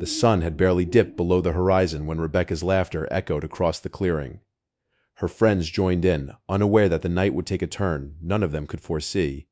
The sun had barely dipped below the horizon when Rebecca's laughter echoed across the clearing. Her friends joined in, unaware that the night would take a turn none of them could foresee.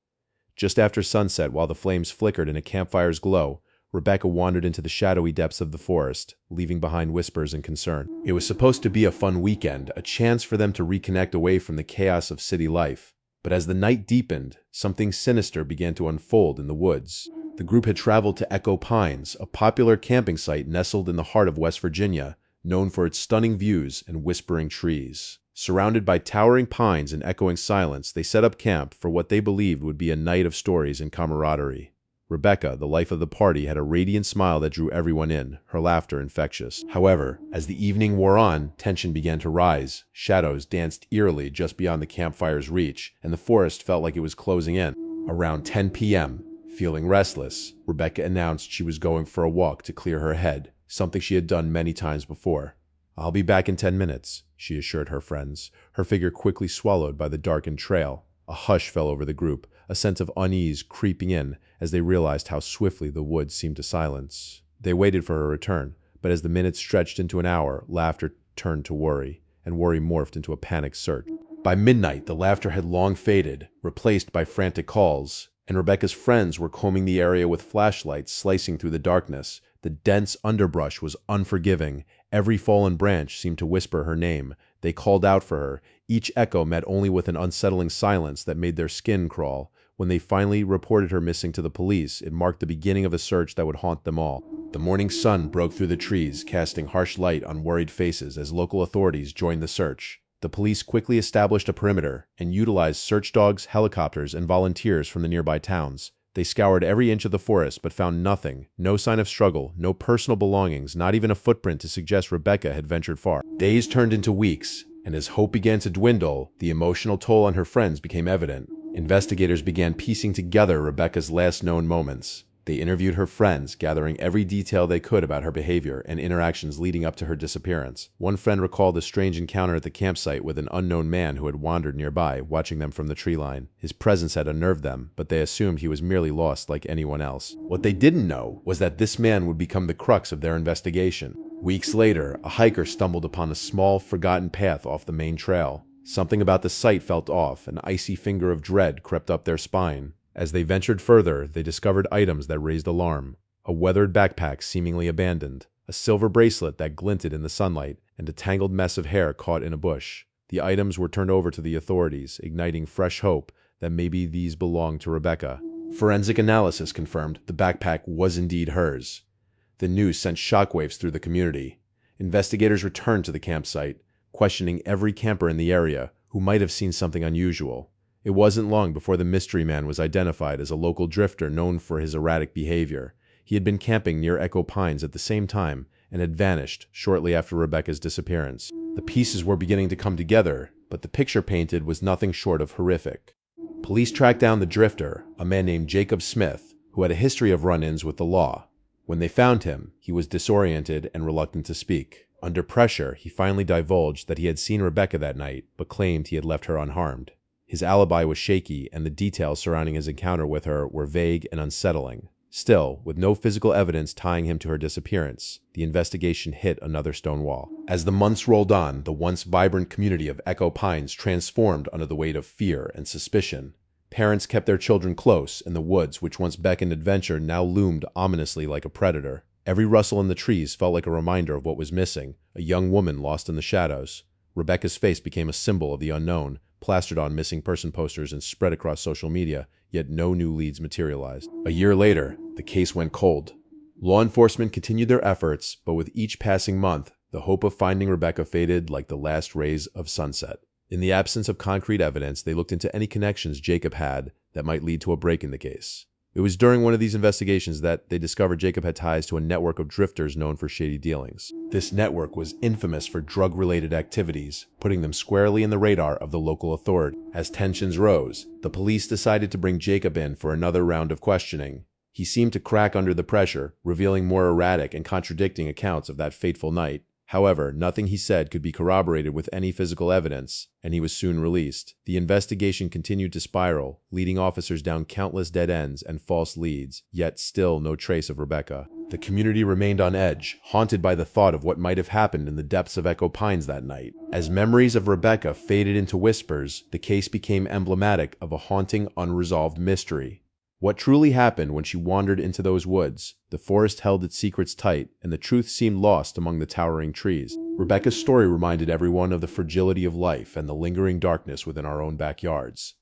Just after sunset, while the flames flickered in a campfire's glow, Rebecca wandered into the shadowy depths of the forest, leaving behind whispers and concern. It was supposed to be a fun weekend, a chance for them to reconnect away from the chaos of city life. But as the night deepened, something sinister began to unfold in the woods. The group had traveled to Echo Pines, a popular camping site nestled in the heart of West Virginia, known for its stunning views and whispering trees. Surrounded by towering pines and echoing silence, they set up camp for what they believed would be a night of stories and camaraderie. Rebecca, the life of the party, had a radiant smile that drew everyone in, her laughter infectious. However, as the evening wore on, tension began to rise. Shadows danced eerily just beyond the campfire's reach, and the forest felt like it was closing in. Around 10 p.m., feeling restless, Rebecca announced she was going for a walk to clear her head, something she had done many times before. "I'll be back in 10 minutes," she assured her friends, her figure quickly swallowed by the darkened trail. A hush fell over the group, a sense of unease creeping in as they realized how swiftly the woods seemed to silence. They waited for her return, but as the minutes stretched into an hour, laughter turned to worry, and worry morphed into a panicked search. By midnight, the laughter had long faded, replaced by frantic calls, and Rebecca's friends were combing the area with flashlights slicing through the darkness. The dense underbrush was unforgiving. Every fallen branch seemed to whisper her name. They called out for her. Each echo met only with an unsettling silence that made their skin crawl. When they finally reported her missing to the police, it marked the beginning of a search that would haunt them all. The morning sun broke through the trees, casting harsh light on worried faces as local authorities joined the search. The police quickly established a perimeter and utilized search dogs, helicopters, and volunteers from the nearby towns. They scoured every inch of the forest but found nothing, no sign of struggle, no personal belongings, not even a footprint to suggest Rebecca had ventured far. Days turned into weeks, and as hope began to dwindle, the emotional toll on her friends became evident. Investigators began piecing together Rebecca's last known moments. They interviewed her friends, gathering every detail they could about her behavior and interactions leading up to her disappearance. One friend recalled a strange encounter at the campsite with an unknown man who had wandered nearby, watching them from the tree line. His presence had unnerved them, but they assumed he was merely lost like anyone else. What they didn't know was that this man would become the crux of their investigation. Weeks later, a hiker stumbled upon a small, forgotten path off the main trail. Something about the sight felt off. An icy finger of dread crept up their spine. As they ventured further, they discovered items that raised alarm. A weathered backpack seemingly abandoned, a silver bracelet that glinted in the sunlight, and a tangled mess of hair caught in a bush. The items were turned over to the authorities, igniting fresh hope that maybe these belonged to Rebecca. Forensic analysis confirmed the backpack was indeed hers. The news sent shockwaves through the community. Investigators returned to the campsite, questioning every camper in the area who might have seen something unusual. It wasn't long before the mystery man was identified as a local drifter known for his erratic behavior. He had been camping near Echo Pines at the same time and had vanished shortly after Rebecca's disappearance. The pieces were beginning to come together, but the picture painted was nothing short of horrific. Police tracked down the drifter, a man named Jacob Smith, who had a history of run-ins with the law. When they found him, he was disoriented and reluctant to speak. Under pressure, he finally divulged that he had seen Rebecca that night, but claimed he had left her unharmed. His alibi was shaky, and the details surrounding his encounter with her were vague and unsettling. Still, with no physical evidence tying him to her disappearance, the investigation hit another stone wall. As the months rolled on, the once vibrant community of Echo Pines transformed under the weight of fear and suspicion. Parents kept their children close, and the woods, which once beckoned adventure, now loomed ominously like a predator. Every rustle in the trees felt like a reminder of what was missing, a young woman lost in the shadows. Rebecca's face became a symbol of the unknown, plastered on missing person posters and spread across social media, yet no new leads materialized. A year later, the case went cold. Law enforcement continued their efforts, but with each passing month, the hope of finding Rebecca faded like the last rays of sunset. In the absence of concrete evidence, they looked into any connections Jacob had that might lead to a break in the case. It was during one of these investigations that they discovered Jacob had ties to a network of drifters known for shady dealings. This network was infamous for drug-related activities, putting them squarely in the radar of the local authority. As tensions rose, the police decided to bring Jacob in for another round of questioning. He seemed to crack under the pressure, revealing more erratic and contradicting accounts of that fateful night. However, nothing he said could be corroborated with any physical evidence, and he was soon released. The investigation continued to spiral, leading officers down countless dead ends and false leads, yet still no trace of Rebecca. The community remained on edge, haunted by the thought of what might have happened in the depths of Echo Pines that night. As memories of Rebecca faded into whispers, the case became emblematic of a haunting, unresolved mystery. What truly happened when she wandered into those woods? The forest held its secrets tight, and the truth seemed lost among the towering trees. Rebecca's story reminded everyone of the fragility of life and the lingering darkness within our own backyards,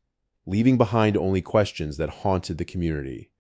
leaving behind only questions that haunted the community.